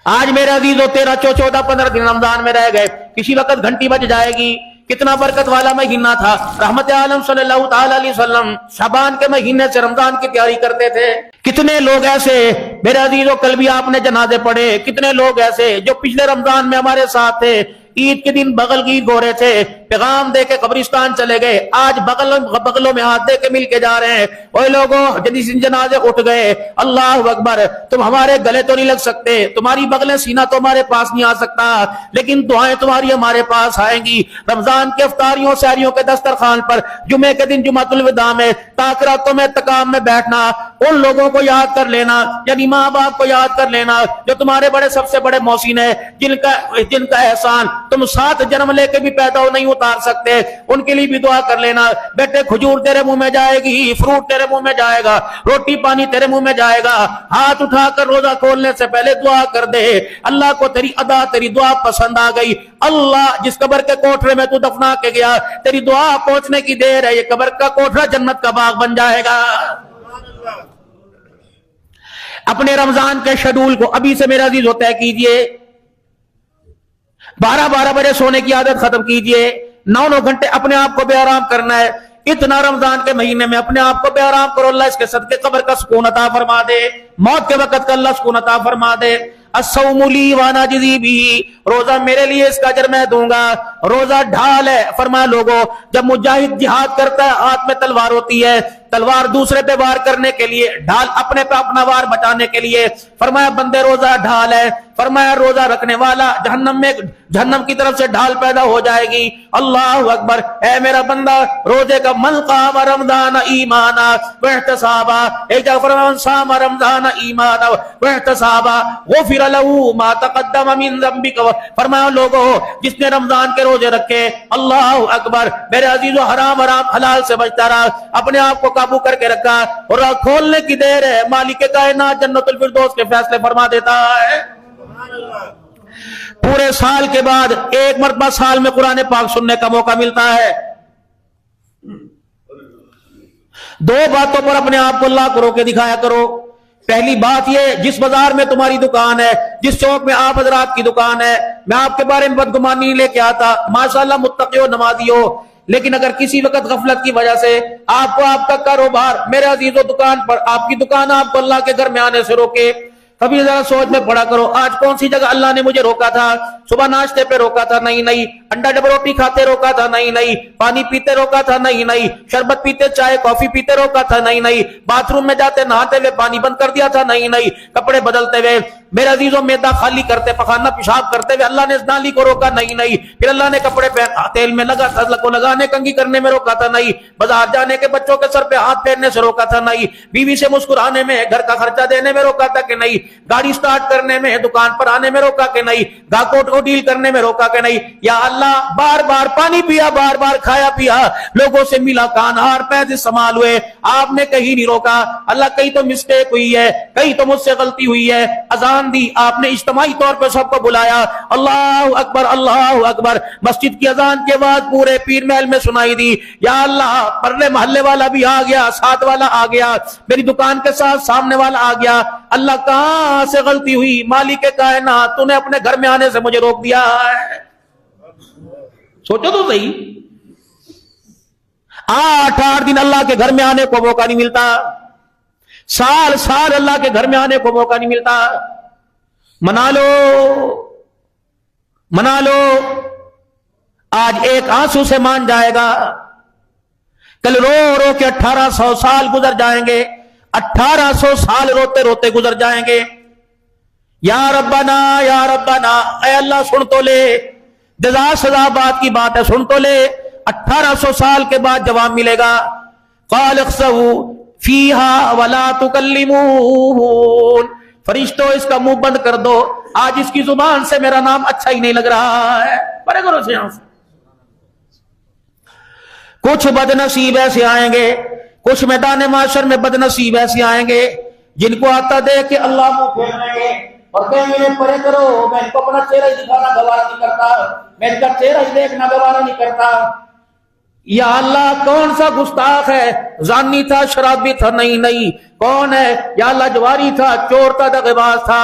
آج میرے عزیزو 13-14-15 دن رمضان میں رہ گئے، کسی وقت گھنٹی بج جائے گی۔ کتنا برکت والا مہینہ تھا۔ رحمت عالم صلی اللہ تعالی علیہ وسلم شعبان کے مہینے سے رمضان کی تیاری کرتے تھے۔ کتنے لوگ ایسے میرے عزیزو، کل بھی آپ نے جنازے پڑھے، کتنے لوگ ایسے جو پچھلے رمضان میں ہمارے ساتھ تھے، عید کے دن بغل گیر گو رہے تھے، پیغام دے کے قبرستان چلے گئے، آج بغلوں میں ہاتھ دے کے مل کے جا رہے ہیں۔ اوے لوگوں، جس دن جنازے اٹھ گئے، اللہ اکبر، تم ہمارے گلے تو نہیں لگ سکتے، تمہاری بغلیں سینہ تو ہمارے پاس نہیں آ سکتا، لیکن دعائیں تمہاری ہمارے پاس آئیں گی۔ رمضان کے افطاریوں سحریوں کے دسترخوان پر جمعے کے دن جمعۃ الوداع میں تاخیراتوں میں تقام میں بیٹھنا، ان لوگوں کو یاد کر لینا، یعنی ماں باپ کو یاد کر لینا جو تمہارے بڑے سب سے بڑے محسن ہیں، جن کا احسان تم 7 جنم لے کے بھی پیدا ہو نہیں اتار سکتے، ان کے لیے بھی دعا کر لینا۔ بیٹے، کھجور تیرے منہ میں جائے گی، فروٹ تیرے منہ میں جائے گا، روٹی پانی تیرے منہ میں جائے گا، ہاتھ اٹھا کر روزہ کھولنے سے پہلے دعا کر دے، اللہ کو تیری ادا تیری دعا پسند آ گئی، اللہ جس قبر کے کوٹھرے میں تو دفنا کے گیا، تیری دعا پہنچنے کی دیر ہے، یہ قبر کا کوٹھرا جنت کا باغ بن جائے گا۔ اپنے رمضان کے شیڈول کو ابھی سے میرا عزیز طے کیجئے، 12 بجے سونے کی عادت ختم کیجئے، 9 گھنٹے اپنے آپ کو بے آرام کرنا ہے۔ اتنا رمضان کے مہینے میں اپنے آپ کو بے آرام کرو، اللہ اس کے صدقے قبر کا سکون عطا فرما دے، موت کے وقت کا اللہ سکون عطا فرما دے۔ الصوم لی وانا اجزی بہ، روزہ میرے لیے، اس کا اجر میں دوں گا۔ روزہ ڈھال ہے، فرمایا لوگوں، جب مجاہد جہاد کرتا ہے ہاتھ میں تلوار ہوتی ہے، تلوار دوسرے پہ وار کرنے کے لیے، ڈھال اپنے پہ اپنا وار بچانے کے لیے، فرمایا بندے روزہ ڈھال ہے، فرمایا روزہ رکھنے والا جہنم کی طرف سے ڈھال پیدا ہو جائے گی۔ اللہ اکبر، اے میرا بندہ، روزے کا من قام رمضان ایمانا واحتسابا، ایک جگہ فرمایا من صام رمضان ایمانا واحتسابا غفر له ما تقدم من ذنبك، فرمایا لوگوں جس نے رمضان کے روزے رکھے، اللہ اکبر، میرے عزیزو، حرام حلال سے بچتا رہا، اپنے آپ کو قابو کر کے رکھا، اور کھولنے کی دیر ہے، مالک کائنات جنت الفردوس کے فیصلے فرما دیتا ہے۔ پورے سال کے بعد ایک مرتبہ سال میں قرآن پاک سننے کا موقع ملتا ہے۔ 2 باتوں پر اپنے آپ کو اللہ کو رو کے دکھایا کرو۔ پہلی بات یہ، جس بازار میں تمہاری دکان ہے، جس چوک میں آپ حضرات کی دکان ہے، میں آپ کے بارے میں بدگمانی نہیں لے کے آتا، ماشاءاللہ متقی ہو، نمازی ہو، لیکن اگر کسی وقت غفلت کی وجہ سے آپ کو آپ کا کاروبار، میرے عزیزو، دکان پر آپ کی دکان آپ کو اللہ کے گھر میں آنے سے روکے، کبھی ذرا سوچ میں پڑا کرو، آج کون سی جگہ اللہ نے مجھے روکا تھا؟ صبح ناشتے پہ روکا تھا؟ نہیں۔ انڈا ڈبل روٹی کھاتے روکا تھا؟ نہیں۔ پانی پیتے روکا تھا؟ نہیں۔ شربت پیتے، چائے کافی پیتے روکا تھا؟ نہیں۔ باتھ روم میں جاتے نہاتے ہوئے پانی بند کر دیا تھا؟ نہیں۔ کپڑے بدلتے ہوئے، میرے عزیزوں، میدا خالی کرتے، پخانہ پیشاب کرتے ہوئے اللہ نے اس نالی کو روکا؟ نہیں۔ پھر اللہ نے کپڑے پہ تیل میں لگا تھا کو لگانے، کنگھی کرنے میں روکا تھا؟ نہیں۔ بازار جانے کے بچوں کے سر پہ ہاتھ پھیرنے سے روکا تھا؟ نہیں۔ بیوی سے مسکرانے میں، گھر کا خرچہ دینے میں روکا تھا کہ نہیں؟ گاڑی سٹارٹ کرنے میں، دکان پر آنے میں روکا کہ نہیں؟ گاہکوں کو ڈیل کرنے میں روکا کہ نہیں؟ یا اللہ، بار بار پانی پیا، بار بار کھایا پیا، لوگوں سے ملا، کانہار پیسے استعمال ہوئے، آپ نے کہیں نہیں روکا۔ اللہ، کہیں تو مسٹیک ہوئی ہے، کہیں تو مجھ سے غلطی ہوئی ہے، اذان دی، آپ نے اجتماعی طور پر سب کو بلایا، اللہ اکبر، اللہ اکبر، مسجد کی اذان کے بعد پورے پیر محل میں سنائی دی، یا اللہ، پرلے محلے والا بھی آ گیا، ساتھ والا آ گیا، میری دکان کے ساتھ سامنے والا آ گیا، اللہ کہاں سے غلطی ہوئی؟ مالک کائنات، تو نے اپنے گھر میں آنے سے مجھے روک دیا ہے۔ سوچو تو صحیح، 8 دن اللہ کے گھر میں آنے کو موقع نہیں ملتا، سال اللہ کے گھر میں آنے کو موقع نہیں ملتا۔ منا لو، آج ایک آنسو سے مان جائے گا، کل رو رو کے 1800 سال گزر جائیں گے، 1800 سال روتے روتے گزر جائیں گے۔ یا ربنا، یا ربنا، اے اللہ سن تو لے، جزا سزا بات کی بات ہے، سن تو لے، 1800 سال کے بعد جواب ملے گا، قال اخسؤوا فیہا ولا تکلمون، فرشتوں اس کا منہ بند کر دو، آج اس کی زبان سے میرا نام اچھا ہی نہیں لگ رہا ہے، پڑے کرو سے یہاں سے۔ کچھ بد نصیب ایسے آئیں گے، کچھ میدان معاشر میں بد نصیب ایسے آئیں گے جن کو آتا دیکھ کے اللہ منہ پھیر رہے ہیں اور کہیں گے پرے کرو، میں ان کو اپنا چہرہ ہی دکھانا گوارا نہیں کرتا، میں ان کا چہرہ ہی دیکھنا گوارا نہیں کرتا۔ یا اللہ، کون سا گستاخ ہے؟ زانی تھا، شرابی تھا؟ نہیں۔ کون ہے؟ یا اللہ، جواری تھا، چور تھا، دغے باز تھا؟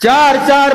4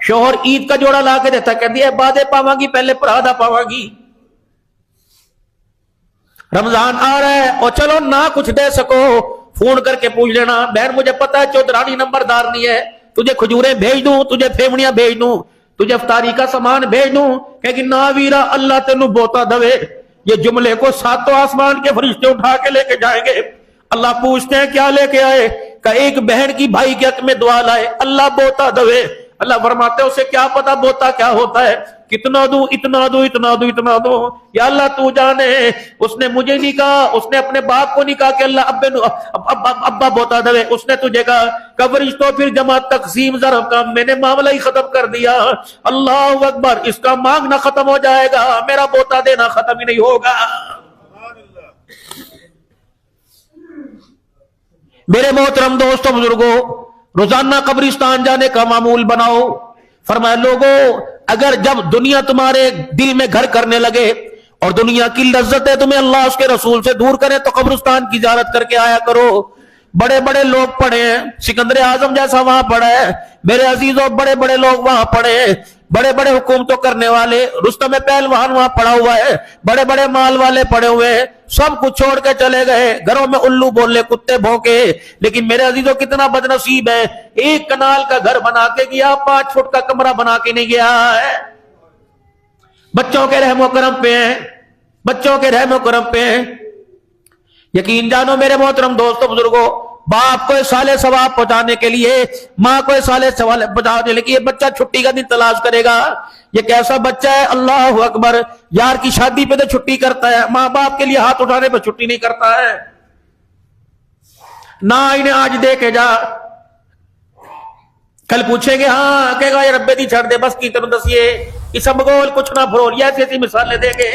شوہر عید کا جوڑا لا کے دیتا, کہتی ہے بعدے پاواں گی پہلے پرادا پاواں گی. رمضان آ رہا ہے اور چلو نہ کچھ دے سکو فون کر کے پوچھ لینا, بہن مجھے پتا ہے چودرانی نمبردار نہیں ہے, تجھے کھجوریں بھیج دوں, تجھے پھیمڑیاں بھیج دوں, تجھے افطاری کا سامان بھیج دوں, کہ نہ ویرا اللہ تینو بوتا دوے. یہ جملے کو ساتوں آسمان کے فرشتے اٹھا کے لے کے جائیں گے. اللہ پوچھتے ہیں کیا لے کے آئے, کہ ایک بہن کی بھائی کے حق میں دعا لائے, اللہ بوتا دوے. اللہ فرماتے ہیں اسے کیا پتا بوتا کیا ہوتا ہے, کتنا دوں اتنا دوں اتنا دوں اتنا دوں, یا اللہ تو جانے. اس نے مجھے نہیں کہا, اس نے اپنے باپ کو نہیں کہا کہ اللہ ابا بوتا دوے, اس نے تجھے کہا فرشتوں پھر جمع تقسیم ضرب کا میں نے معاملہ ہی ختم کر دیا. اللہ اکبر, اس کا مانگنا ختم ہو جائے گا, میرا بوتا دینا ختم ہی نہیں ہوگا. میرے محترم دوستوں بزرگوں, روزانہ قبرستان جانے کا معمول بناؤ. فرمایا لوگوں اگر جب دنیا تمہارے دل میں گھر کرنے لگے اور دنیا کی لذتیں تمہیں اللہ اس کے رسول سے دور کرے تو قبرستان کی زیارت کر کے آیا کرو. بڑے بڑے لوگ پڑھے ہیں, سکندر اعظم جیسا وہاں پڑھا ہے میرے عزیزوں, بڑے بڑے لوگ وہاں پڑھے ہیں, بڑے بڑے حکومتوں کرنے والے, رستم پہلوان وہاں پڑھا ہوا ہے, بڑے بڑے مال والے پڑے ہوئے ہیں, سب کچھ چھوڑ کے چلے گئے, گھروں میں الو بولنے کتے بھونکے. لیکن میرے عزیزوں کتنا بد نصیب ہے, ایک کنال کا گھر بنا کے گیا, 5 فٹ کا کمرہ بنا کے نہیں گیا ہے. بچوں کے رحم و کرم پہ ہیں, بچوں کے رحم و کرم پہ ہیں. یقین جانو میرے محترم دوستوں بزرگوں, باپ کو سالے ثواب پہنچانے کے لیے, ماں کو سالے ثواب پہنچانے کے لیے بچہ چھٹی کا دن تلاش کرے گا. یہ کیسا بچہ ہے, اللہ اکبر, یار کی شادی پہ تو چھٹی کرتا ہے, ماں باپ کے لیے ہاتھ اٹھانے پہ چھٹی نہیں کرتا ہے. نہ انہیں آج دے کے جا, کل پوچھیں گے ہاں کہے گا یہ ربے دی چھڑ دے بس کی طرح دسیے یہ سب گول کچھ نہ پھرول, یہ ایسی مثالیں دیں گے.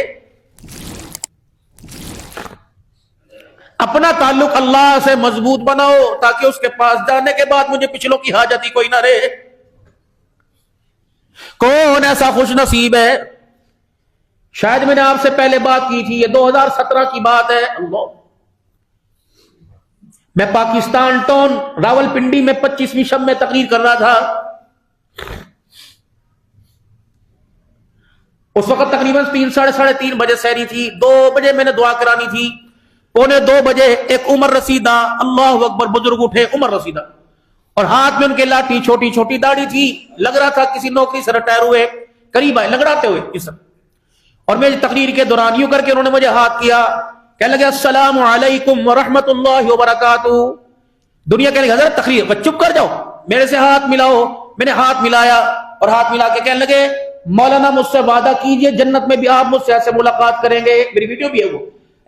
اپنا تعلق اللہ سے مضبوط بناؤ تاکہ اس کے پاس جانے کے بعد مجھے پچھلوں کی حاجت ہی کوئی نہ رہے. کون ایسا خوش نصیب ہے, شاید میں نے آپ سے پہلے بات کی تھی, یہ 2017 کی بات ہے. اللہ, میں پاکستان ٹاؤن راول پنڈی میں 25ویں شب میں تقریر کر رہا تھا. اس وقت تقریباً 3 بجے سحری تھی, 2 بجے میں نے دعا کرانی تھی, 1:45 بجے ایک عمر رسیدہ, اللہ اکبر, بزرگ اٹھے, عمر رسیدہ, اور ہاتھ میں ان کے لاٹھی, چھوٹی چھوٹی داڑھی تھی, لگ رہا تھا کسی نوکری سے ریٹائر ہوئے, قریب آئے لگڑاتے ہوئے اس طرح. اور میری تقریر کے دوران یوں کر کے انہوں نے مجھے ہاتھ کیا, کہنے لگے السلام علیکم ورحمۃ اللہ وبرکاتہ. دنیا کہنے لگے حضرت تقریر, چپ کر جاؤ, میرے سے ہاتھ ملاؤ. میں نے ہاتھ ملایا اور ہاتھ ملا کے کہنے لگے مولانا مجھ سے وعدہ کیجئے جنت میں بھی آپ مجھ سے ایسے ملاقات کریں گے, میری ویڈیو بھی ہے وہ,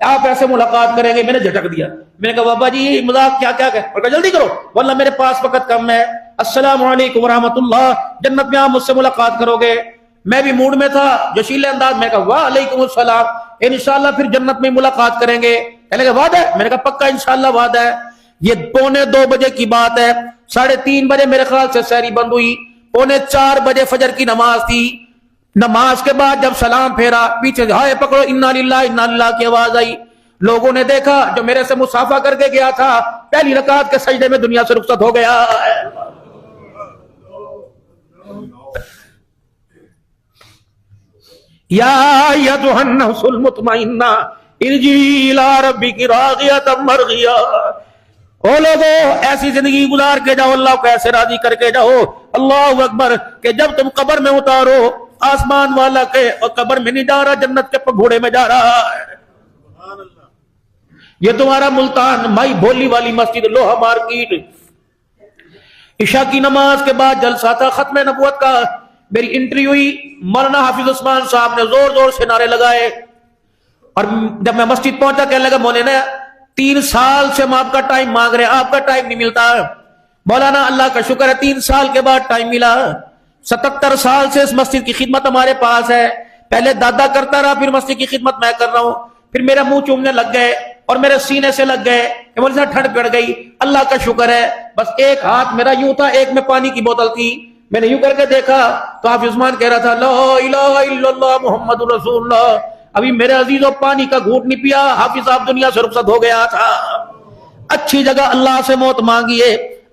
آپ ایسے ملاقات کریں گے. میں نے جھٹک دیا, میں نے کہا بابا جی مذاق کیا کیا اور کہا جلدی کرو ورنہ میرے پاس وقت کم ہے. السلام علیکم ورحمۃ اللہ, جنت میں آپ مجھ سے ملاقات کرو گے. میں بھی موڈ میں تھا, جوشیلے انداز میں کہا وعلیکم السلام, انشاءاللہ پھر جنت میں ملاقات کریں گے. کہنے لگا وعدہ ہے, میں نے کہا پکا انشاءاللہ وعدہ ہے. یہ 2:45 بجے کی بات ہے, 3:30 بجے میرے خیال سے سحری بند ہوئی, 3:45 بجے فجر کی نماز تھی. نماز کے بعد جب سلام پھیرا, پیچھے ہائے پکڑو انا للہ انا اللہ کی آواز آئی. لوگوں نے دیکھا جو میرے سے مصافحہ کر کے گیا تھا, پہلی رکعت کے سجدے میں دنیا سے رخصت ہو گیا. یا ایھا النفس المطمئنہ ارجعی الی ربک راضیۃ مرضیہ. او لوگو ایسی زندگی گزار کے جاؤ, اللہ کو ایسے راضی کر کے جاؤ, اللہ اکبر, کہ جب تم قبر میں اتارو آسمان والا کے اور قبر میں نہیں جا رہا, جنت کے پگھوڑے میں جا رہا ہے. یہ تمہارا ملتان مائی بھولی والی مسجد لوہا مارکیٹ. عشاء کی نماز کے بعد جلسہ تھا ختم نبوت کا, میری انٹری ہوئی, مولانا حافظ عثمان صاحب نے زور زور سے نعرے لگائے. اور جب میں مسجد پہنچا کہنے لگا مولانا 3 سال سے ہم آپ کا ٹائم مانگ رہے ہیں, آپ کا ٹائم نہیں ملتا. مولانا اللہ کا شکر ہے 3 سال کے بعد ٹائم ملا. 77 سال سے اس مسجد کی خدمت ہمارے پاس ہے. پہلے دادا کرتا رہا, پھر مسجد کی خدمت میں کر رہا ہوں. پھر میرا منہ چومنے لگ گئے اور میرے سینے سے لگ گئے کہ مجھے سے ٹھنڈ پڑ گئی. اللہ کا شکر ہے, بس ایک ہاتھ میرا یوں تھا, ایک میں پانی کی بوتل تھی. میں نے یوں کر کے دیکھا تو حافظ عثمان کہہ رہا تھا لا الہ الا اللہ محمد رسول اللہ. ابھی میرے عزیزوں پانی کا گھونٹ نہیں پیا, حافظ صاحب دنیا سے رخصت ہو گیا تھا. اچھی جگہ اللہ سے موت مانگیے,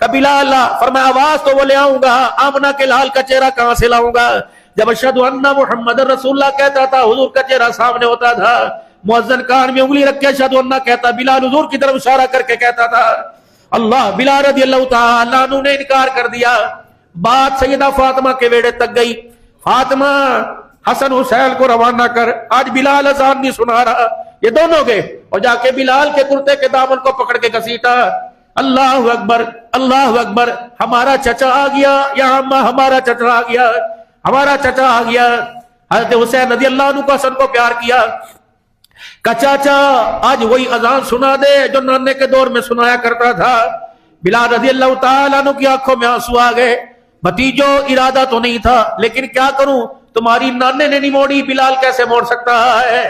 کہ بلال فرمایا آواز تو وہ لے آؤں گا، آمنہ کے لال کا چہرہ کہاں سے لاؤں گا؟ جب اشہد ان محمد رسول اللہ کہتا تھا حضور کا چہرہ سامنے ہوتا تھا، مؤذن کان میں انگلی رکھ کے اشہد ان کہتا، بلال حضور کی طرف اشارہ کر کے کہتا تھا اللہ، بلال رضی اللہ تعالی عنہ نے انکار کر دیا۔ بات سیدہ فاطمہ کے بیڑے تک گئی، فاطمہ حسن حسین کو روانہ کر، آج بلال اذان نہیں سنا رہا۔ یہ دونوں گئے اور جا کے بلال کے کرتے کے دامن کو پکڑ کے گھسیٹا، اللہ اکبر اللہ اکبر، ہمارا چچا آ گیا، یا اماں ہمارا چچا آ گیا، ہمارا چچا آ گیا۔ حضرت حسین رضی اللہ عنہ کو حسن کو پیار کیا کہ چاچا آج وہی اذان سنا دے جو نانے کے دور میں سنایا کرتا تھا۔ بلال رضی اللہ تعالیٰ عنہ کی آنکھوں میں آنسو آ گئے، بھتیجو ارادہ تو نہیں تھا لیکن کیا کروں، تمہاری نانے نے نہیں موڑی، بلال کیسے موڑ سکتا ہے؟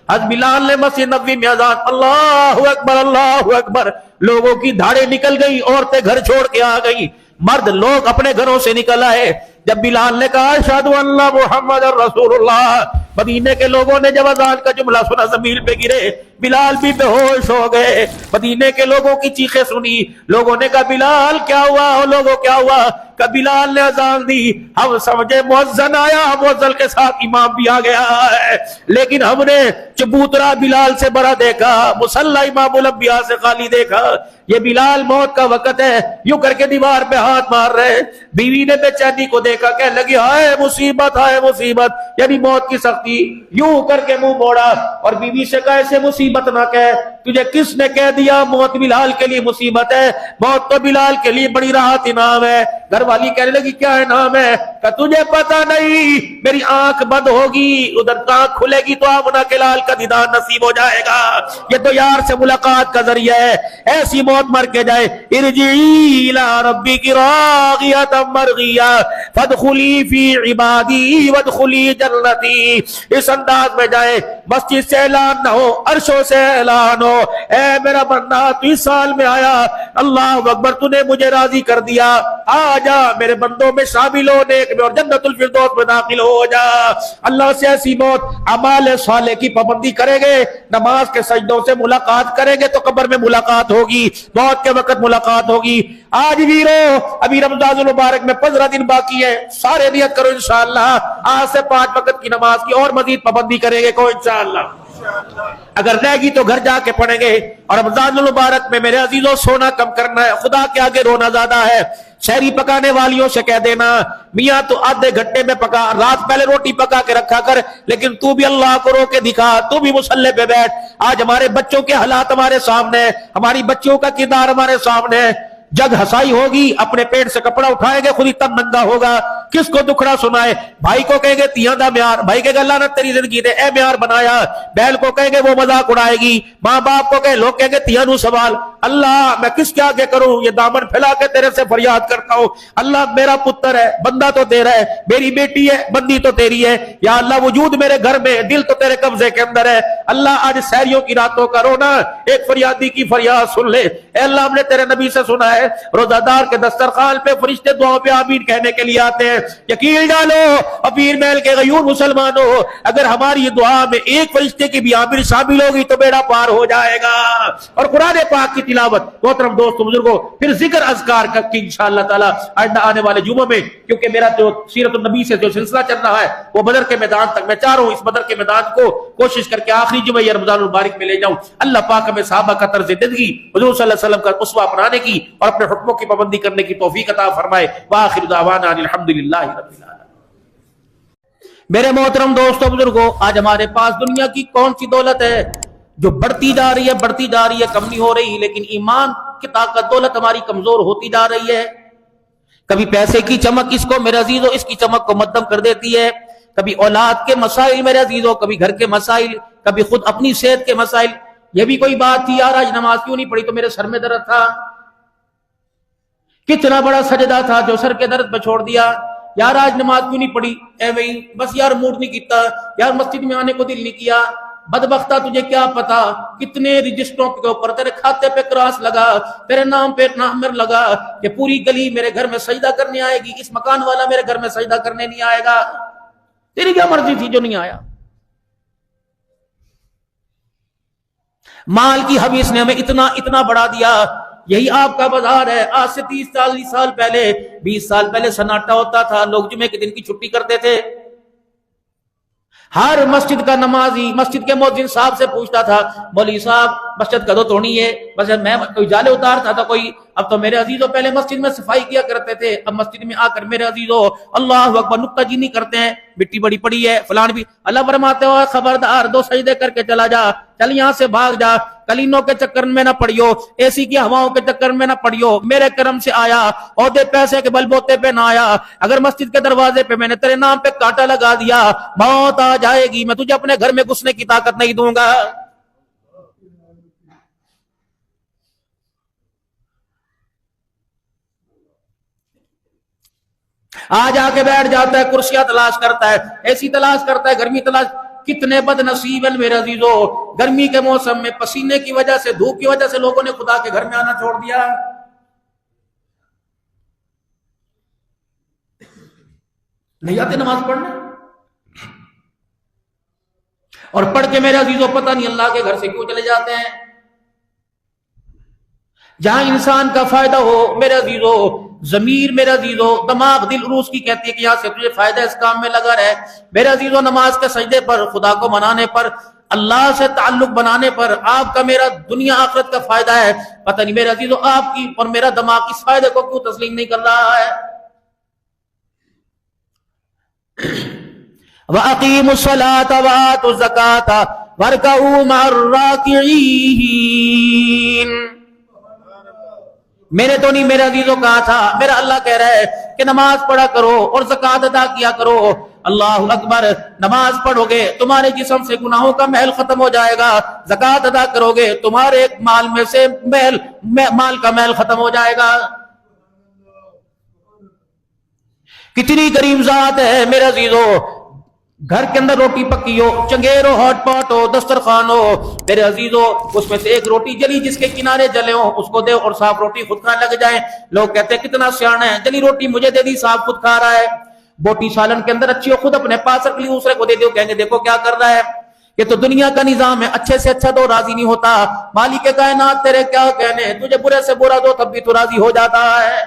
حضرت بلال نے مسجد نبوی میں اذان، اللہ اکبر اللہ اکبر، لوگوں کی دھاڑیں نکل گئی، عورتیں گھر چھوڑ کے آ گئی، مرد لوگ اپنے گھروں سے نکل آئے۔ جب بلال نے کہا اشہد ان محمد رسول اللہ، مدینے کے لوگوں نے جب اذان کا جملہ سنا زمین پہ گرے، بلال بھی بے ہوش ہو گئے۔ مدینے کے لوگوں کی چیخیں سنی، لوگوں نے کہا بلال کیا ہوا؟ اور لوگوں کیا ہوا؟ کہ بلال نے اذان دی، ہم سمجھے مؤذن آیا، مؤذن کے ساتھ امام بھی آ گیا ہے، لیکن ہم نے چبوترا بلال سے بڑا دیکھا، مصلی امام الانبیاء سے خالی دیکھا۔ یہ بلال موت کا وقت ہے، یوں کر کے دیوار پہ ہاتھ مار رہے۔ بیوی نے بے چینی کو دیکھا، کہنے لگی ہائے مصیبت ہائے مصیبت، یعنی موت کی سختی۔ یوں کر کے منہ موڑا اور بیوی سے کہا ایسے مصیبت نہ کہہ، تجھے کس نے کہہ دیا موت بلال کے لیے مصیبت ہے؟ موت تو بلال کے لیے بڑی راحت انعام ہے۔ گھر والی کہنے لگی کیا انعام ہے؟ کہ تجھے پتہ نہیں، میری آنکھ بند ہوگی، ادھر آنکھ کھلے گی تو آمنہ کے لال کا دیدار نصیب ہو جائے گا۔ یہ تو یار سے ملاقات کا ذریعہ ہے، ایسی موت مر کے جائے، ارجعی الی ربک راغیۃ مرغیہ فادخلی فی عبادی وادخلی جنتی۔ اس انداز میں جائے، مسجد سے اعلان نہ ہو، عرشوں سے اعلان ہو، اے میرا بندہ تو اس سال میں آیا، اللہ اکبر، تو نے مجھے راضی کر دیا، آ جا میرے بندوں میں شامل ہو، نیک میں اور جنت الفردوس میں داخل ہو جا۔ اللہ سے ایسی موت، اعمال صالح کی پابندی کریں گے، نماز کے سجدوں سے ملاقات کریں گے تو قبر میں ملاقات ہوگی، موت کے وقت ملاقات ہوگی۔ آج ویرو ابھی رمضان المبارک میں 15 دن باقی ہے، سارے نیت کرو انشاءاللہ آج سے 5 وقت کی نماز کی اور مزید پابندی کریں گے کو انشاءاللہ۔ اگر رہ گی تو گھر جا کے پڑھیں گے۔ اور رمضان المبارک میں میرے عزیزوں سونا کم کرنا ہے، خدا کے آگے رونا زیادہ ہے۔ شہری پکانے والیوں سے کہہ دینا میاں تو آدھے گھنٹے میں پکا، رات پہلے روٹی پکا کے رکھا کر، لیکن تو بھی اللہ کو رو کے دکھا، تو بھی مصلی پہ بیٹھ۔ آج ہمارے بچوں کے حالات ہمارے سامنے ہیں، ہماری بچیوں کا کردار ہمارے سامنے ہے۔ جگ ہسائی ہوگی، اپنے پیٹ سے کپڑا اٹھائیں گے، خود ہی تن ننگا ہوگا، کس کو دکھڑا سنائے؟ بھائی کو کہیں گے تیاں دا میار، بھائی کہے گا لعنت تیری زندگی دے، اے میار بنایا۔ بہن کو کہیں گے وہ مذاق اڑائے گی، ماں باپ کو کہیں، لوگ کہیں گے تیاں نو سوال۔ اللہ میں کس کے آگے کروں؟ یہ دامن پھیلا کے تیرے سے فریاد کرتا ہوں، اللہ میرا پتر ہے، بندہ تو تیرا ہے، میری بیٹی ہے، بندی تو تیری ہے، یا اللہ وجود میرے گھر میں، دل تو تیرے قبضے کے اندر ہے۔ اللہ آج سحریوں کی راتوں کا رونا ایک فریادی کی فریاد سن لے۔ اے اللہ ہم نے تیرے نبی سے سنا ہے روزہ دار کے دسترخوان پہ فرشتے دعاؤں پہ آمین کہنے کے لیے آتے ہیں۔ یقین ڈالو امیر محل کے غیور مسلمانوں، اگر ہماری دعا میں ایک فرشتے کی بھی آمین شامل ہوگی تو بیڑا پار ہو جائے گا۔ اور قرآن پاک کی تلاوت، محترم دوستو بزرگوں، پھر ذکر اذکار کی انشاءاللہ تعالی آئندہ آنے والے جمعوں میں، کیونکہ میرا جو سیرت النبی سے جو سلسلہ چل رہا ہے وہ بدر کے میدان تک، میں چاہ رہا ہوں اس بدر کے میدان کو کوشش کر کے آخری جمعہ یا رمضان المبارک میں لے جاؤں۔ اللہ پاک ہمیں صحابہ کا طرز زندگی، حضور صلی اللہ علیہ وسلم کا اسوہ اپنانے کی اور اپنے حکموں کی پابندی کرنے کی توفیق عطا فرمائے۔ وآخر دعوانا الحمدللہ رب العالمین۔ میرے محترم دوستو بزرگوں، آج ہمارے پاس دنیا کی کون سی دولت ہے جو بڑھتی جا رہی ہے، کم نہیں ہو رہی، لیکن ایمان کی طاقت دولت ہماری کمزور ہوتی جا رہی ہے۔ کبھی پیسے کی چمک اس کو میرے عزیزوں اس کی چمک کو مدھم کر دیتی ہے، کبھی اولاد کے مسائل میرے عزیزوں، کبھی گھر کے مسائل، کبھی خود اپنی صحت کے مسائل۔ یہ بھی کوئی بات تھی یار آج نماز کیوں نہیں پڑھی تو میرے سر میں درد تھا، کتنا بڑا سجدہ تھا جو سر کے درد پہ چھوڑ دیا، یار آج نماز کیوں نہیں پڑھی، اے بھائی بس یار موڈ نہیں کیتا، یار مسجد میں آنے کو دل نہیں کیا۔ بدبختہ تجھے کیا پتا کتنے رجسٹروں کے اوپر تیرے کھاتے پہ کراس لگا، تیرے نام پہ نامر لگا کہ پوری گلی میرے گھر میں سجدہ کرنے آئے گی، اس مکان والا میرے گھر میں سجدہ کرنے نہیں آئے گا۔ تیری کیا مرضی تھی جو نہیں آیا؟ مال کی حویث نے ہمیں اتنا بڑھا دیا، یہی آپ کا بازار ہے. آج سے 30-40 سال پہلے، 20 سال پہلے سناٹا ہوتا تھا، لوگ جمعے کے دن کی چھٹی کرتے تھے. ہر مسجد کا نمازی مسجد کے مؤذن صاحب سے پوچھتا تھا، مولوی صاحب مسجد کدو توڑنی ہے؟ بس میں کوئی جالے اتارتا تھا کوئی. اب تو میرے عزیزوں پہلے مسجد میں صفائی کیا کرتے تھے، اب مسجد میں آ کر میرے عزیزوں اللہ اکبر نکتہ چینی کرتے ہیں، مٹی بڑی پڑی ہے فلان بھی. اللہ فرماتے ہو خبردار 2 سجدے کر کے چلا جا، چل یہاں سے بھاگ جا، کلینوں کے چکر میں نہ پڑیو، اے سی کی ہواؤں کے چکر میں نہ پڑیو. میرے کرم سے آیا، عہدے پیسے کے بل بوتے پہ نہ آیا. اگر مسجد کے دروازے پہ میں نے تیرے نام پہ کانٹا لگا دیا، موت آ جائے گی، میں تجھے اپنے گھر میں گھسنے کی طاقت نہیں دوں گا. آ جا کے بیٹھ جاتا ہے، کرسیاں تلاش کرتا ہے، ایسی تلاش کرتا ہے، گرمی تلاش. کتنے بد نصیب ہیں میرے عزیزو، گرمی کے موسم میں پسینے کی وجہ سے، دھوپ کی وجہ سے لوگوں نے خدا کے گھر میں آنا چھوڑ دیا. نہیں آتے نماز پڑھنے، اور پڑھ کے میرے عزیزو پتہ نہیں اللہ کے گھر سے کیوں چلے جاتے ہیں. جہاں انسان کا فائدہ ہو میرے عزیزو، ضمیر میرے عزیزو، دماغ دل روح کی کہتی ہے کہ یہاں سے تجھے فائدہ اس کام میں لگا رہے. میرے عزیزو نماز کے سجدے پر، خدا کو منانے پر، اللہ سے تعلق بنانے پر آپ کا میرا دنیا آخرت کا فائدہ ہے. پتہ نہیں میرے عزیزو آپ کی اور میرا دماغ اس فائدے کو کیوں تسلیم نہیں کر رہا ہے. وَأَقِيمُوا الصَّلَاةَ وَآتُوا الزَّكَاةَ وَارْكَعُوا مَعَ الرَّاكِعِينَ. میں نے تو نہیں میرے عزیزوں کہا تھا، میرا اللہ کہہ رہا ہے کہ نماز پڑھا کرو اور زکوٰۃ ادا کیا کرو. اللہ اکبر. نماز پڑھو گے تمہارے جسم سے گناہوں کا محل ختم ہو جائے گا، زکوٰۃ ادا کرو گے تمہارے مال میں سے مال کا محل ختم ہو جائے گا. کتنی کریم ذات ہے میرے عزیزوں. گھر کے اندر روٹی پکی ہو، چنگیر ہو، ہاٹ پاٹ ہو، دسترخوان ہو، میرے عزیزو اس میں سے ایک روٹی جلی جس کے کنارے جلے ہوں اس کو دے اور صاف روٹی خود کھانے لگ جائیں. لوگ کہتے ہیں کتنا سیانا ہے، جلی روٹی مجھے دے دی، صاف خود کھا رہا ہے. بوٹی سالن کے اندر اچھی ہو خود اپنے پاس رکھ لی، دوسرے کو دے دو، کہیں گے دیکھو کیا کر رہا ہے. یہ تو دنیا کا نظام ہے، اچھے سے اچھا دو راضی نہیں ہوتا. مالک کائنات تیرے کیا کہنے، تجھے برے سے برا دو تب بھی تو راضی ہو جاتا ہے.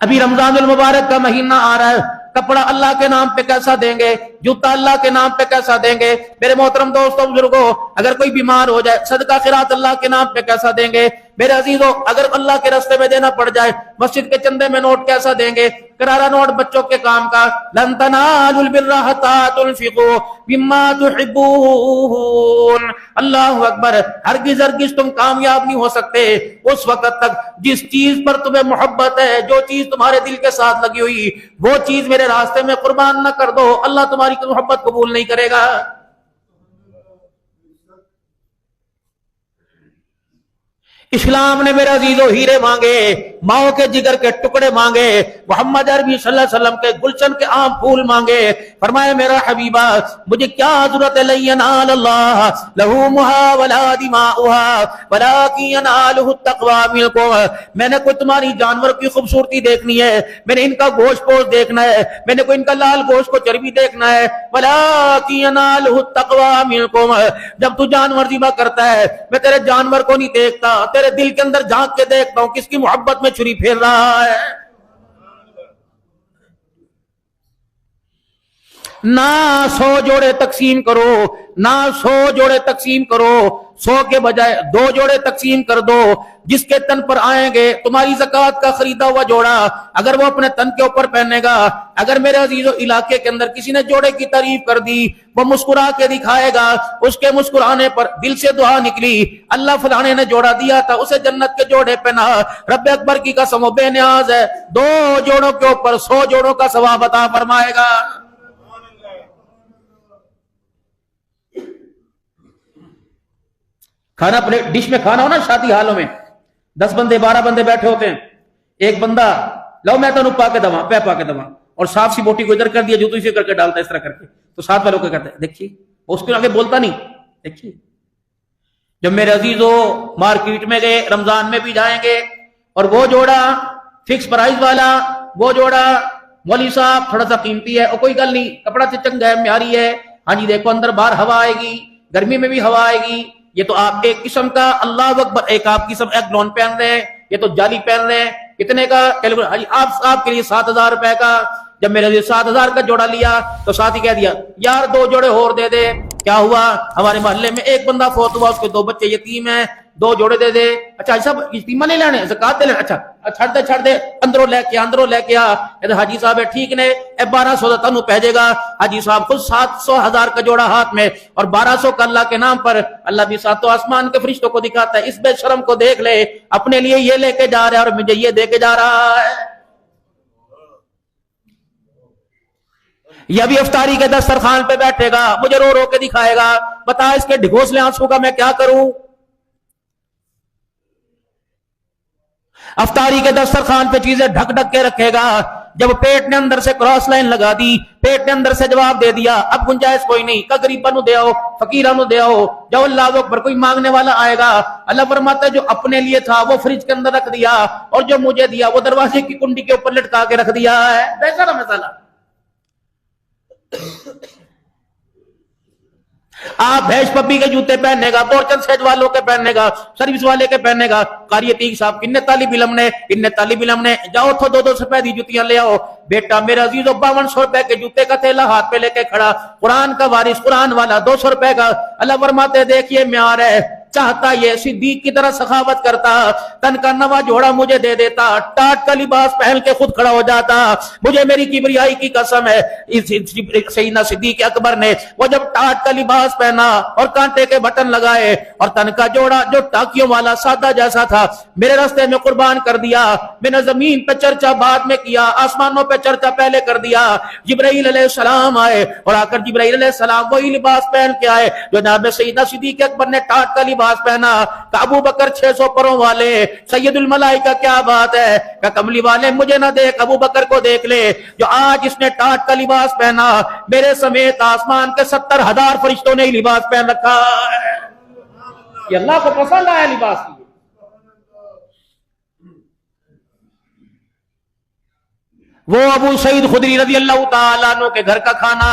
ابھی رمضان المبارک کا مہینہ آ رہا ہے، کپڑا اللہ کے نام پہ کیسا دیں گے، جوتا اللہ کے نام پہ کیسا دیں گے. میرے محترم دوستوں بزرگوں، اگر کوئی بیمار ہو جائے صدقہ خیرات اللہ کے نام پہ کیسا دیں گے. میرے عزیزوں اگر اللہ کے راستے میں دینا پڑ جائے مسجد کے چندے میں نوٹ کیسا دیں گے، کرارا نوٹ بچوں کے کام کا. لن تنالوا البر حتى تنفقوا مما تحبون. اللہ اکبر. ہرگز ہرگز تم کامیاب نہیں ہو سکتے اس وقت تک جس چیز پر تمہیں محبت ہے، جو چیز تمہارے دل کے ساتھ لگی ہوئی، وہ چیز میرے راستے میں قربان نہ کر دو، اللہ تمہاری محبت قبول نہیں کرے گا. اسلام نے میرا عزیزو ہیرے مانگے، ماؤں کے جگر کے ٹکڑے مانگے، محمد عربی صلی اللہ علیہ وسلم کے گلشن کے عام پھول مانگے. فرمایا میرا حبیبہ مجھے کیا ضرورت ہے، لن ینال اللہ لحومها ولا دماؤها ولکن ینالہ التقوی منکم. میں نے کوئی تمہاری جانور کی خوبصورتی دیکھنی ہے، میں نے ان کا گوشت پوش دیکھنا ہے، میں نے کوئی ان کا لال گوشت کو چربی دیکھنا ہے. ولکن ینالہ التقوی منکم. جب تو جانور ذبح کرتا ہے میں تیرے جانور کو نہیں دیکھتا، تیرے دل کے اندر جھانک کے دیکھتا ہوں کس کی محبت میں چھری پھیر رہا ہے. نہ 100 جوڑے تقسیم کرو، نہ 100 جوڑے تقسیم کرو، 100 کے بجائے 2 جوڑے تقسیم کر دو. جس کے تن پر آئیں گے تمہاری زکوٰۃ کا خریدا ہوا جوڑا، اگر وہ اپنے تن کے اوپر پہنے گا، اگر میرے عزیزو علاقے کے اندر کسی نے جوڑے کی تعریف کر دی، وہ مسکرا کے دکھائے گا، اس کے مسکرانے پر دل سے دعا نکلی، اللہ فلانے نے جوڑا دیا تھا اسے جنت کے جوڑے پہنا، رب اکبر کی قسم وہ بے نیاز ہے، 2 جوڑوں کے اوپر 100 جوڑوں کا ثواب عطا فرمائے گا. کھانا پلیٹ ڈش میں کھانا ہو نا شادی حالوں میں، 10 بندے 12 بندے بیٹھے ہوتے ہیں، ایک بندہ لو میں تو پا کے دوا پہ پا کے دوا اور صاف سی بوٹی کو ادھر کر دیا جو تو اسے کر کے ڈالتا ہے اس طرح کر کے، تو ساتھ والوں کو کہتے ہیں دیکھیے اس کو آگے بولتا نہیں. دیکھیے جب میرے عزیزو مارکیٹ میں گئے، رمضان میں بھی جائیں گے، اور وہ جوڑا فکس پرائز والا، وہ جوڑا مولوی صاحب تھوڑا سا قیمتی ہے، اور کوئی گل نہیں کپڑا سے چنگا ہے معیاری ہے، ہاں جی دیکھو اندر باہر ہوا آئے گی، گرمی میں بھی ہوا آئے گی، یہ تو آپ ایک قسم کا اللہ اکبر، ایک آپ قسم ایک لون پہن رہے ہیں، یہ تو جالی پہن رہے ہیں. کتنے کا آپ کے لیے 7,000 روپے کا. جب میرے لیے 7,000 کا جوڑا لیا تو ساتھ ہی کہہ دیا یار 2 جوڑے اور دے دے. کیا ہوا؟ ہمارے محلے میں ایک بندہ فوت ہوا، اس کے 2 بچے یتیم ہیں، 2 جوڑے دے دے. اچھا سب یتیمہ نہیں لینے، زکات دے لینے. اچھا چھڑ دے اندروں لے کے آ. حاجی صاحب ہے ٹھیک نے 1200 تنو پہجے گا. حاجی صاحب خود 700,000 کا جوڑا ہاتھ میں اور 1200 کا اللہ کے نام پر. اللہ بھی ساتوں آسمان کے فرشتوں کو دکھاتا ہے اس بے شرم کو دیکھ لے، اپنے لیے یہ لے کے جا رہا ہے اور مجھے یہ دے کے جا رہا ہے. یہ بھی افطاری کے دسترخوان پہ بیٹھے گا، مجھے رو رو کے دکھائے گا. بتا اس کے ڈھکوسلے آنسو کا میں کیا کروں؟ افطاری کے دسترخوان پہ چیزیں ڈھک کے رکھے گا. جب پیٹ نے اندر سے کراس لائن لگا دی، پیٹ نے اندر سے جواب دے دیا اب گنجائش کوئی نہیں، کہ غریباں نو دے آؤ، فقیراں نو دے آؤ. جب اللہ اکبر کوئی مانگنے والا آئے گا، اللہ فرماتا ہے جو اپنے لیے تھا وہ فریج کے اندر رکھ دیا اور جو مجھے دیا وہ دروازے کی کنڈی کے اوپر لٹکا کے رکھ دیا ہے. بیسارا مسئلہ. آپ بھیش پپی کے جوتے پہننے گا، تورچن سیج والوں کے پہننے گا، سروس والے کے پہننے گا. قاری عتیق صاحب کن طالب علم نے جاؤ تو 200 روپے دی جوتیاں لے آؤ. بیٹا میرا عزیزو 5200 روپے کے جوتے کا تھیلا ہاتھ پہ لے کے کھڑا، قرآن کا وارث قرآن والا 200 روپے کا. اللہ فرماتے دیکھیے معیار ہے، چاہتا یہ صدیق کی طرح سخاوت کرتا، تن کا نوا جوڑا مجھے دے دیتا، ٹاٹ کا لباس پہن کے خود کھڑا ہو جاتا. مجھے میری کبریائی کی قسم ہے، سیدنا صدیق اکبر نے وہ جب ٹاٹ کا لباس پہنا اور کانٹے کے بٹن لگائے اور تن کا جوڑا جو ٹاکیوں والا سادہ جیسا تھا میرے راستے میں قربان کر دیا. میں نے زمین پہ چرچا بعد میں کیا، آسمانوں پہ چرچا پہلے کر دیا. جبرائیل علیہ السلام آئے اور آ کر جبرائیل علیہ السلام وہی لباس پہن کے آئے جو جناب سیدنا صدیق اکبر نے ٹاٹ کا لباس پہنا. کہ ابو بکر 600 پروں والے سید الملائکہ کیا بات ہے، کہ کملی والے مجھے نہ دیکھ ابو بکر کو دیکھ لے جو آج اس نے ٹاٹ کا لباس پہنا. میرے سمیت آسمان کے 70,000 فرشتوں نے لباس پہن رکھا ہے. یہ اللہ کو پسند آیا لباس کی. وہ ابو سعید خدری رضی اللہ تعالیٰ عنہ کے گھر کا کھانا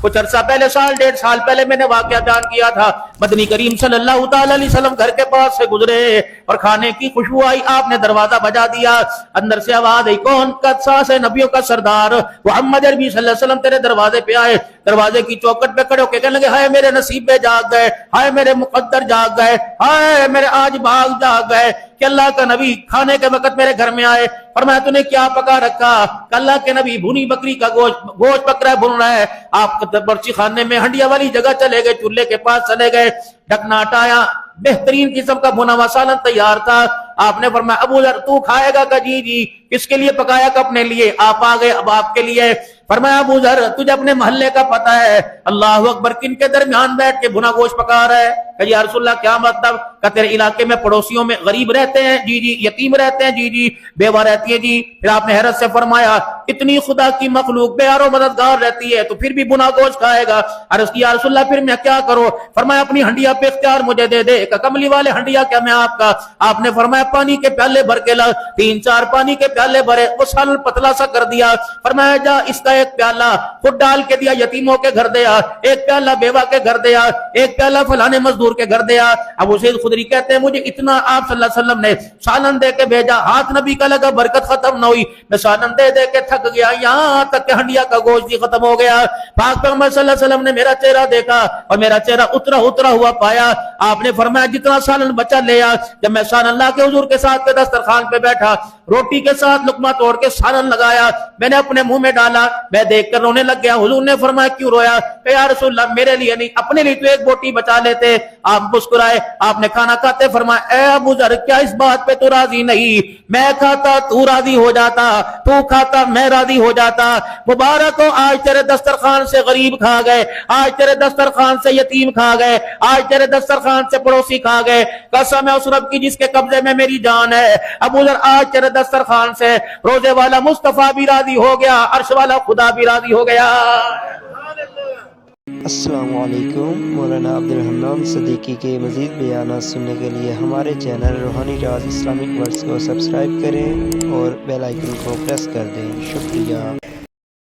کچھ عرصہ پہلے 1.5 پہلے میں نے واقعہ بیان کیا تھا. مدنی کریم صلی اللہ تعالیٰ علیہ وسلم گھر کے پاس سے گزرے اور کھانے کی خوشبو آئی. آپ نے دروازہ بجا دیا، اندر سے آواز آئی کون؟ کا ساس ہے نبیوں کا سردار محمد عربی صلی اللہ علیہ وسلم تیرے دروازے پہ آئے. دروازے کی چوکٹ پہ کھڑے ہو کے کہنے لگے ہائے میرے نصیب پہ جاگ گئے، ہائے میرے مقدر جاگ گئے، ہائے میرے آج باغ جاگ گئے کہ اللہ کا نبی کھانے کے وقت میرے گھر میں آئے. فرمایا تو نے کیا پکا رکھا؟ کہ اللہ کے نبی بھونی بکری کا گوشت پک رہا ہے، بھون رہا ہے. آپ برچی خانے میں ہنڈیا والی جگہ چلے گئے، چولہے کے پاس چلے گئے، ڈھکنا ہٹایا، بہترین قسم کا بھنا ہوا سالن تیار تھا. آپ نے فرمایا ابو ذر تو کھائے گا؟ کہ جی. کس کے لیے پکایا؟ کہ اپنے لیے. آپ آ گئے، اب آپ کے لیے. فرمایا ابو ذر تجھے اپنے محلے کا پتہ ہے اللہ اکبر کن کے درمیان بیٹھ کے بھنا گوشت پکا رہا ہے؟ کہ یا رسول اللہ کیا مطلب؟ کہ تیرے علاقے میں پڑوسیوں میں غریب رہتے ہیں جی، یتیم رہتے ہیں جی، بیوہ رہتی ہے جی. پھر آپ نے حیرت سے فرمایا اتنی خدا کی مخلوق بے یار و مددگار رہتی ہے تو پھر بھی بھنا گوشت کھائے گا؟ عرض کی یا رسول اللہ پھر میں کیا کروں؟ فرمایا اپنی ہنڈیا پہ اختیار مجھے دے دے. کہ کملی والے ہنڈیا کیا میں آپ کا؟ آپ نے فرمایا پانی کے پیالے بھر کے لا. 3-4 پانی کے پیالے بھرے، وہ سالن پتلا سا کر دیا. فرمایا جا اس کا ایک پیالہ خود ڈال کے دیا یتیموں کے گھر دیا، ایک پیالہ بیوہ کے گھر دیا، ایک پیالہ فلانے مزدور کے گھر دیا. ابو سعید خدری کہتے ہیں مجھے اتنا آپ صلی اللہ علیہ وسلم نے سالن دے کے بھیجا، ہاتھ نبی کا لگا برکت ختم نہ ہوئی. میں سالن دے دے کے تھک گیا، یہاں تک کہ ہنڈیا کا گوشت ہی ختم ہو گیا. پاک پیغمبر صلی اللہ علیہ وسلم نے میرا چہرہ دیکھا اور میرا چہرہ اترا ہوا پایا. آپ نے فرمایا جتنا سالن بچا لے آ. جب میں سالن لا کے حضور کے ساتھ کے دسترخوان پہ بیٹھا، روٹی کے ساتھ لقمہ توڑ کے سالن لگایا، میں نے اپنے منہ میں ڈالا، میں دیکھ کر رونے لگ گیا. حضور نے فرمایا کیوں رویا؟ کہ یا رسول اللہ میرے لیے نہیں اپنے لیے تو ایک بوٹی بچا لیتے. آپ مسکرائے. آپ نے کھانا کھاتے فرمایا اے ابو ذر کیا اس بات پہ تو راضی نہیں؟ میں کھاتا تو راضی ہو جاتا، تو کھاتا میں راضی ہو جاتا. مبارک ہو آج تیرے دسترخوان سے غریب کھا گئے، آج تیرے دسترخوان سے یتیم کھا گئے، آج تیرے دسترخوان سے پڑوسی کھا گئے. قسم ہے اس رب کی جس کے قبضے میں میری جان ہے، ابو ذر آج تیرے دسترخوان سے روزے والا مصطفیٰ بھی راضی ہو گیا، عرش والا خدا بھی راضی ہو گیا. السلام علیکم. مولانا عبدالحنان صدیقی کے مزید بیانات سننے کے لیے ہمارے چینل روحانی راز اسلامک ورڈز کو سبسکرائب کریں اور بیل آئیکن کو پریس کر دیں. شکریہ.